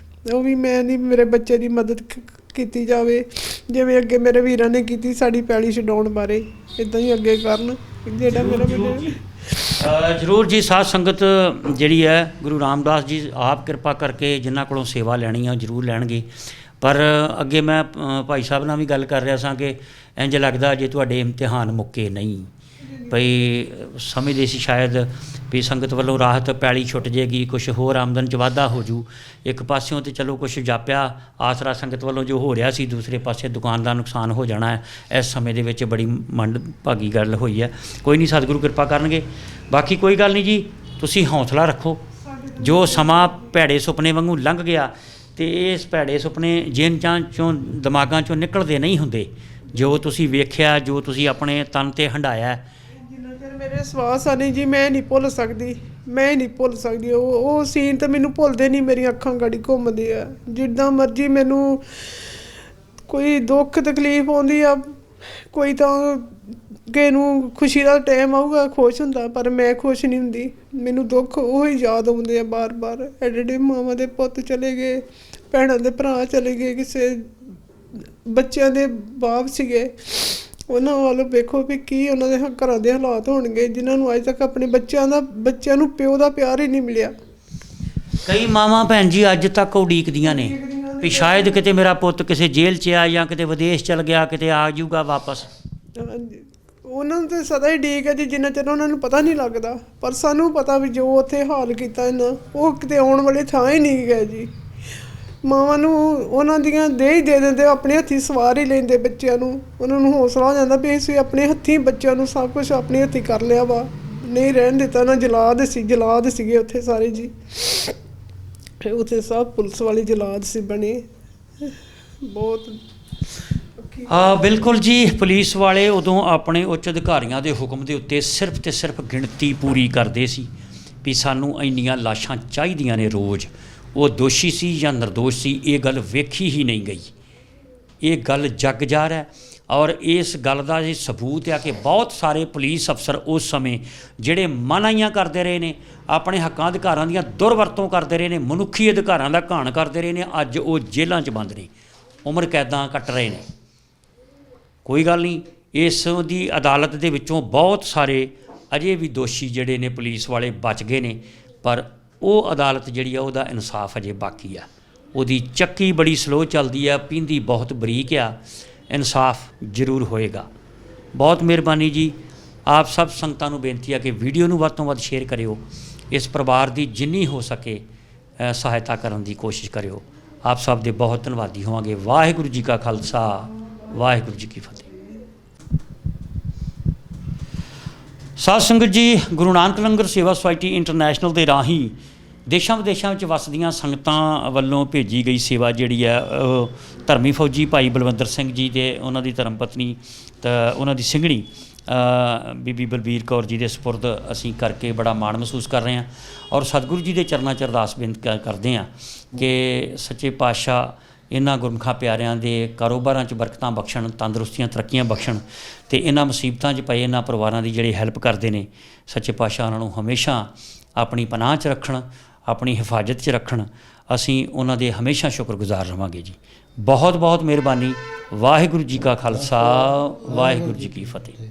ਉਹ ਵੀ ਮੈਂ ਨਹੀਂ, ਮੇਰੇ ਬੱਚੇ ਦੀ ਮਦਦ ਕੀਤੀ ਜਾਵੇ, ਜਿਵੇਂ ਅੱਗੇ ਮੇਰੇ ਵੀਰਾਂ ਨੇ ਕੀਤੀ ਸਾਡੀ ਪੈਲੀ ਛਡਾਉਣ ਬਾਰੇ, ਇੱਦਾਂ ਹੀ ਅੱਗੇ ਕਰਨ ਜਿਹੜਾ ਮੇਰਾ ਬੇਟਾ। ਜ਼ਰੂਰ ਜੀ। ਸਾਧ ਸੰਗਤ ਜਿਹੜੀ ਹੈ, ਗੁਰੂ ਰਾਮਦਾਸ ਜੀ ਆਪ ਕਿਰਪਾ ਕਰਕੇ ਜਿਨ੍ਹਾਂ ਕੋਲੋਂ ਸੇਵਾ ਲੈਣੀ ਆ ਜ਼ਰੂਰ ਲੈਣਗੇ। ਪਰ ਅੱਗੇ ਮੈਂ ਭਾਈ ਸਾਹਿਬ ਨਾਲ ਵੀ ਗੱਲ ਕਰ ਰਿਹਾ ਸਾਂ ਕਿ ਇੰਝ ਲੱਗਦਾ ਜੇ ਤੁਹਾਡੇ ਇਮਤਿਹਾਨ ਮੁੱਕੇ ਨਹੀਂ ਭਈ। ਸਮਝਦੇ ਸੀ ਸ਼ਾਇਦ ਵੀ ਸੰਗਤ ਵੱਲੋਂ ਰਾਹਤ, ਪੈਲੀ ਛੁੱਟ ਜਾਏਗੀ, ਕੁਛ ਹੋਰ ਆਮਦਨ 'ਚ ਵਾਧਾ ਹੋ ਜੂ। ਇੱਕ ਪਾਸਿਓਂ ਤਾਂ ਚਲੋ ਕੁਛ ਜਾਪਿਆ ਆਸਰਾ ਸੰਗਤ ਵੱਲੋਂ ਜੋ ਹੋ ਰਿਹਾ ਸੀ, ਦੂਸਰੇ ਪਾਸੇ ਦੁਕਾਨ ਦਾ ਨੁਕਸਾਨ ਹੋ ਜਾਣਾ ਹੈ। ਇਸ ਸਮੇਂ ਦੇ ਵਿੱਚ ਬੜੀ ਮੰਦਭਾਗੀ ਗੱਲ ਹੋਈ ਹੈ। ਕੋਈ ਨਹੀਂ, ਸਤਿਗੁਰੂ ਕਿਰਪਾ ਕਰਨਗੇ। ਬਾਕੀ ਕੋਈ ਗੱਲ ਨਹੀਂ ਜੀ, ਤੁਸੀਂ ਹੌਸਲਾ ਰੱਖੋ। ਜੋ ਸਮਾਂ ਭੈੜੇ ਸੁਪਨੇ ਵਾਂਗੂ ਲੰਘ ਗਿਆ, ਤੇ ਇਸ ਭੈੜੇ ਸੁਪਨੇ ਜਿਨ੍ਹਾਂ 'ਚੋਂ ਦਿਮਾਗਾਂ 'ਚੋਂ ਨਿਕਲਦੇ ਨਹੀਂ ਹੁੰਦੇ। ਜੋ ਤੁਸੀਂ ਵੇਖਿਆ, ਜੋ ਤੁਸੀਂ ਆਪਣੇ ਤਨ 'ਤੇ ਹੰਢਾਇਆ, ਵਿਸ਼ਵਾਸ ਆ ਨਹੀਂ ਜੀ, ਮੈਂ ਨਹੀਂ ਭੁੱਲ ਸਕਦੀ, ਮੈਂ ਨਹੀਂ ਭੁੱਲ ਸਕਦੀ। ਉਹ ਸੀਨ ਤਾਂ ਮੈਨੂੰ ਭੁੱਲਦੇ ਨਹੀਂ, ਮੇਰੀਆਂ ਅੱਖਾਂ ਗਾੜੀ ਘੁੰਮਦੇ ਆ। ਜਿੱਦਾਂ ਮਰਜ਼ੀ ਮੈਨੂੰ ਕੋਈ ਦੁੱਖ ਤਕਲੀਫ ਆਉਂਦੀ ਆ, ਕੋਈ ਤਾਂ ਕਿਸੇ ਨੂੰ ਖੁਸ਼ੀ ਦਾ ਟਾਈਮ ਆਊਗਾ ਖੁਸ਼ ਹੁੰਦਾ, ਪਰ ਮੈਂ ਖੁਸ਼ ਨਹੀਂ ਹੁੰਦੀ। ਮੈਨੂੰ ਦੁੱਖ ਉਹ ਹੀ ਯਾਦ ਆਉਂਦੇ ਆ ਬਾਰ-ਬਾਰ। ਐਡੇ ਮਾਵਾਂ ਦੇ ਪੁੱਤ ਚਲੇ ਗਏ, ਭੈਣਾਂ ਦੇ ਭਰਾ ਚਲੇ ਗਏ, ਕਿਸੇ ਬੱਚਿਆਂ ਦੇ ਬਾਪ ਸੀਗੇ, ਉਹਨਾਂ ਵੱਲ ਵੇਖੋ ਵੀ ਕੀ ਉਹਨਾਂ ਦੇ ਘਰਾਂ ਦੇ ਹਾਲਾਤ ਹੋਣਗੇ, ਜਿਨ੍ਹਾਂ ਨੂੰ ਅੱਜ ਤੱਕ ਆਪਣੇ ਬੱਚਿਆਂ ਨੂੰ ਪਿਓ ਦਾ ਪਿਆਰ ਹੀ ਨਹੀਂ ਮਿਲਿਆ। ਕਈ ਮਾਵਾਂ ਭੈਣ ਜੀ ਅੱਜ ਤੱਕ ਉਡੀਕਦੀਆਂ ਨੇ ਵੀ ਸ਼ਾਇਦ ਕਿਤੇ ਮੇਰਾ ਪੁੱਤ ਕਿਸੇ ਜੇਲ੍ਹ 'ਚ ਆ ਜਾਂ ਕਿਤੇ ਵਿਦੇਸ਼ ਚਲ ਗਿਆ, ਕਿਤੇ ਆ ਜਾਊਗਾ ਵਾਪਸ। ਹਾਂਜੀ, ਉਹਨਾਂ ਨੂੰ ਤਾਂ ਸਦਾ ਹੀ ਉਡੀਕ ਹੈ ਜੀ, ਜਿੰਨਾ ਚਿਰ ਉਹਨਾਂ ਨੂੰ ਪਤਾ ਨਹੀਂ ਲੱਗਦਾ। ਪਰ ਸਾਨੂੰ ਪਤਾ ਵੀ ਜੋ ਉੱਥੇ ਹਾਲ ਕੀਤਾ ਇਹਨਾਂ, ਉਹ ਕਿਤੇ ਆਉਣ ਵਾਲੇ ਥਾਂ ਹੀ ਨਹੀਂ ਗਏ ਜੀ। ਮਾਵਾਂ ਨੂੰ ਉਹਨਾਂ ਦੀਆਂ ਦੇ ਹੀ ਦੇ ਦਿੰਦੇ, ਆਪਣੇ ਹੱਥੀਂ ਸਵਾਰ ਹੀ ਲੈਂਦੇ ਬੱਚਿਆਂ ਨੂੰ। ਉਹਨਾਂ ਨੂੰ ਹੌਸਲਾ ਹੋ ਜਾਂਦਾ ਵੀ ਅਸੀਂ ਆਪਣੇ ਹੱਥੀਂ ਬੱਚਿਆਂ ਨੂੰ ਸਭ ਕੁਝ ਆਪਣੇ ਹੱਥੀਂ ਕਰ ਲਿਆ ਵਾ, ਨਹੀਂ ਰਹਿਣ ਦਿੱਤਾ ਨਾ। ਜਲਾਦ ਸੀਗੇ ਉੱਥੇ ਸਾਰੇ ਜੀ, ਉੱਥੇ ਸਭ ਪੁਲਿਸ ਵਾਲੇ ਜਲਾਦ ਸੀ ਬਣੇ। ਬਹੁਤ ਬਿਲਕੁਲ ਜੀ, ਪੁਲਿਸ ਵਾਲੇ ਉਦੋਂ ਆਪਣੇ ਉੱਚ ਅਧਿਕਾਰੀਆਂ ਦੇ ਹੁਕਮ ਦੇ ਉੱਤੇ ਸਿਰਫ ਤੇ ਸਿਰਫ ਗਿਣਤੀ ਪੂਰੀ ਕਰਦੇ ਸੀ ਵੀ ਸਾਨੂੰ ਇੰਨੀਆਂ ਲਾਸ਼ਾਂ ਚਾਹੀਦੀਆਂ ਨੇ ਰੋਜ਼। ਉਹ ਦੋਸ਼ੀ ਸੀ ਜਾਂ ਨਿਰਦੋਸ਼ ਸੀ, ਇਹ ਗੱਲ ਵੇਖੀ ਹੀ ਨਹੀਂ ਗਈ। ਇਹ ਗੱਲ ਜੱਗ ਜ਼ਾਹਰ ਹੈ। ਔਰ ਇਸ ਗੱਲ ਦਾ ਇਹ ਸਬੂਤ ਹੈ ਕਿ ਬਹੁਤ ਸਾਰੇ ਪੁਲਿਸ ਅਫਸਰ ਉਸ ਸਮੇਂ ਜਿਹੜੇ ਮਨਾਹੀਆਂ ਕਰਦੇ ਰਹੇ ਨੇ, ਆਪਣੇ ਹੱਕਾਂ ਅਧਿਕਾਰਾਂ ਦੀਆਂ ਦੁਰਵਰਤੋਂ ਕਰਦੇ ਰਹੇ ਨੇ, ਮਨੁੱਖੀ ਅਧਿਕਾਰਾਂ ਦਾ ਘਾਣ ਕਰਦੇ ਰਹੇ ਨੇ, ਅੱਜ ਉਹ ਜੇਲ੍ਹਾਂ 'ਚ ਬੰਦ ਨੇ, ਉਮਰ ਕੈਦਾਂ ਕੱਟ ਰਹੇ ਨੇ। ਕੋਈ ਗੱਲ ਨਹੀਂ, ਇਸ ਦੀ ਅਦਾਲਤ ਦੇ ਵਿੱਚੋਂ ਬਹੁਤ ਸਾਰੇ ਅਜੇ ਵੀ ਦੋਸ਼ੀ ਜਿਹੜੇ ਨੇ ਪੁਲਿਸ ਵਾਲੇ ਬਚ ਗਏ ਨੇ, ਪਰ ਉਹ ਅਦਾਲਤ ਜਿਹੜੀ ਆ ਉਹਦਾ ਇਨਸਾਫ ਅਜੇ ਬਾਕੀ ਆ। ਉਹਦੀ ਚੱਕੀ ਬੜੀ ਸਲੋ ਚੱਲਦੀ ਆ, ਪੀਂਦੀ ਬਹੁਤ ਬਰੀਕ ਆ। ਇਨਸਾਫ ਜ਼ਰੂਰ ਹੋਏਗਾ। ਬਹੁਤ ਮਿਹਰਬਾਨੀ ਜੀ। ਆਪ ਸਭ ਸੰਗਤਾਂ ਨੂੰ ਬੇਨਤੀ ਆ ਕਿ ਵੀਡੀਓ ਨੂੰ ਵੱਧ ਤੋਂ ਵੱਧ ਸ਼ੇਅਰ ਕਰਿਓ, ਇਸ ਪਰਿਵਾਰ ਦੀ ਜਿੰਨੀ ਹੋ ਸਕੇ ਸਹਾਇਤਾ ਕਰਨ ਦੀ ਕੋਸ਼ਿਸ਼ ਕਰਿਓ। ਆਪ ਸਭ ਦੇ ਬਹੁਤ ਧੰਨਵਾਦੀ ਹੋਵਾਂਗੇ। ਵਾਹਿਗੁਰੂ ਜੀ ਕਾ ਖਾਲਸਾ, ਵਾਹਿਗੁਰੂ ਜੀ ਕੀ ਫਤਿਹ। ਸਾਧ ਸੰਗਤ ਜੀ, ਗੁਰੂ ਨਾਨਕ ਲੰਗਰ ਸੇਵਾ ਸੁਸਾਇਟੀ ਇੰਟਰਨੈਸ਼ਨਲ ਦੇ ਰਾਹੀਂ ਦੇਸ਼ਾਂ ਵਿਦੇਸ਼ਾਂ ਵਿੱਚ ਵਸਦੀਆਂ ਸੰਗਤਾਂ ਵੱਲੋਂ ਭੇਜੀ ਗਈ ਸੇਵਾ ਜਿਹੜੀ ਹੈ ਧਰਮੀ ਫੌਜੀ ਭਾਈ ਬਲਵੰਦਰ ਸਿੰਘ ਜੀ ਤੇ ਉਹਨਾਂ ਦੀ ਧਰਮ ਪਤਨੀ ਤਾਂ ਉਹਨਾਂ ਦੀ ਸਿੰਘਣੀ ਬੀਬੀ ਬਲਬੀਰ ਕੌਰ ਜੀ ਦੇ ਸਪੁਰਦ ਅਸੀਂ ਕਰਕੇ ਬੜਾ ਮਾਣ ਮਹਿਸੂਸ ਕਰ ਰਹੇ ਹਾਂ। ਔਰ ਸਤਿਗੁਰੂ ਜੀ ਦੇ ਚਰਨਾਂ 'ਚ ਅਰਦਾਸ ਬੇਨਤੀ ਕਰਦੇ ਹਾਂ ਕਿ ਸੱਚੇ ਪਾਤਸ਼ਾਹ ਇਹਨਾਂ ਗੁਰਮੁਖਾਂ ਪਿਆਰਿਆਂ ਦੇ ਕਾਰੋਬਾਰਾਂ 'ਚ ਬਰਕਤਾਂ ਬਖਸ਼ਣ, ਤੰਦਰੁਸਤੀਆਂ ਤਰੱਕੀਆਂ ਬਖਸ਼ਣ, ਅਤੇ ਇਹਨਾਂ ਮੁਸੀਬਤਾਂ 'ਚ ਪਏ ਇਹਨਾਂ ਪਰਿਵਾਰਾਂ ਦੀ ਜਿਹੜੇ ਹੈਲਪ ਕਰਦੇ ਨੇ, ਸੱਚੇ ਪਾਤਸ਼ਾਹ ਉਹਨਾਂ ਨੂੰ ਹਮੇਸ਼ਾ ਆਪਣੀ ਪਨਾਹ 'ਚ ਰੱਖਣ, ਆਪਣੀ ਹਿਫਾਜ਼ਤ 'ਚ ਰੱਖਣ। ਅਸੀਂ ਉਹਨਾਂ ਦੇ ਹਮੇਸ਼ਾ ਸ਼ੁਕਰਗੁਜ਼ਾਰ ਰਹਾਂਗੇ ਜੀ। ਬਹੁਤ ਬਹੁਤ ਮਿਹਰਬਾਨੀ। ਵਾਹਿਗੁਰੂ ਜੀ ਕਾ ਖਾਲਸਾ, ਵਾਹਿਗੁਰੂ ਜੀ ਕੀ ਫਤਿਹ।